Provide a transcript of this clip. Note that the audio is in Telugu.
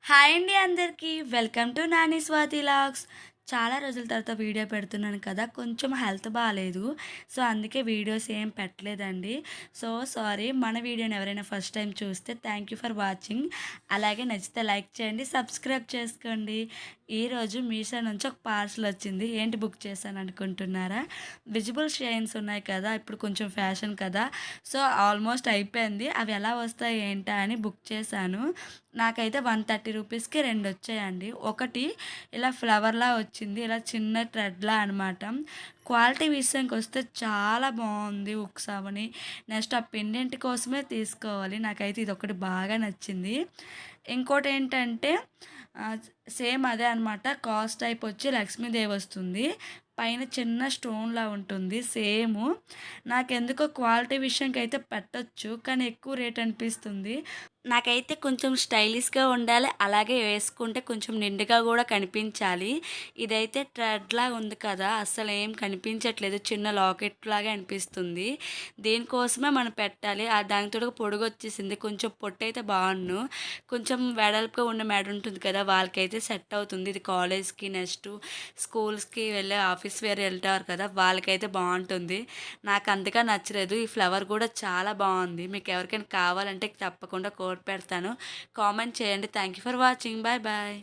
హాయ్ అండి అందరికీ. Welcome to Nani Swathi vlogs. చాలా రోజుల తర్వాత వీడియో పెడుతున్నాను కదా! కొంచెం హెల్త్ బాలేదు. సో, అందుకే వీడియోస్ ఏం పెట్టలేదండి. So, sorry. మన వీడియోని ఎవరైనా ఫస్ట్ టైం చూస్తే థ్యాంక్ యూ ఫర్ వాచింగ్. అలాగే నచ్చితే లైక్ చేయండి, సబ్స్క్రైబ్ చేసుకోండి. ఈరోజు మీషో నుంచి ఒక పార్సల్ వచ్చింది. ఏంటి బుక్ చేశాను అనుకుంటున్నారా? విజిబుల్ షైన్స్ ఉన్నాయి కదా! ఇప్పుడు కొంచెం ఫ్యాషన్ కదా! సో, ఆల్మోస్ట్ అయిపోయింది. అవి ఎలా వస్తాయి ఏంటా అని బుక్ చేశాను. నాకైతే 130 రూపీస్‌కి 2 వచ్చాయండి. ఒకటి ఇలా ఫ్లవర్‌లా వచ్చింది. ఇలా చిన్న థ్రెడ్‌లా అనమాట. క్వాలిటీ విషయానికొస్తే చాలా బావుంది హుక్స్ అవని. నెక్స్ట్ ఆ పెండెంట్ కోసమే తీసుకోవాలి. నాకైతే ఇదొకటి బాగా నచ్చింది. ఇంకోటేంటంటే ఆహ్, సేమ్ అదే అనమాట. కాస్ట్ టైప్ వచ్చి లక్ష్మీదేవి వస్తుంది. పైన చిన్న స్టోన్‌లా ఉంటుంది సేము. నాకెందుకో క్వాలిటీ విషయంకైతే పెట్టొచ్చు. కానీ ఎక్కువ రేట్ అనిపిస్తుంది. నాకైతే కొంచెం స్టైలిష్‌గా ఉండాలి. అలాగే వేసుకుంటే కొంచెం నిండుగా గూడా కనిపించాలి. ఇదైతే థ్రెడ్‌లాగా ఉంది కదా! అస్సలేం కనిపించట్లేదు. చిన్న లాకెట్‌లాగే అనిపిస్తుంది. దీనికోసమే మనం పెట్టాలి. దానికి తోడుగా పొడుగొచ్చేసింది. కొంచెం పొట్టయితే బావుండును. కొంచెం వెడల్పుగా ఉన్న మెడ ఉంటుంది కదా! వాళ్ళకైతే సెట్ అవుతుంది. ఇది కాలేజ్‌కి నెక్స్ట్ స్కూల్స్‌కి వెళ్ళే ఆఫీస్ వేర్ ఎళ్తారు కదా! వాళ్ళకైతే బావుంటుంది. నాకు అంతగా నచ్చలేదు. ఈ ఫ్లవర్ కూడా చాలా బావుంది. మీకు ఎవరికైనా కావాలంటే తప్పకుండా కోడ్ పెడతాను. కామెంట్ చేయండి. Thank you for watching. Bye bye.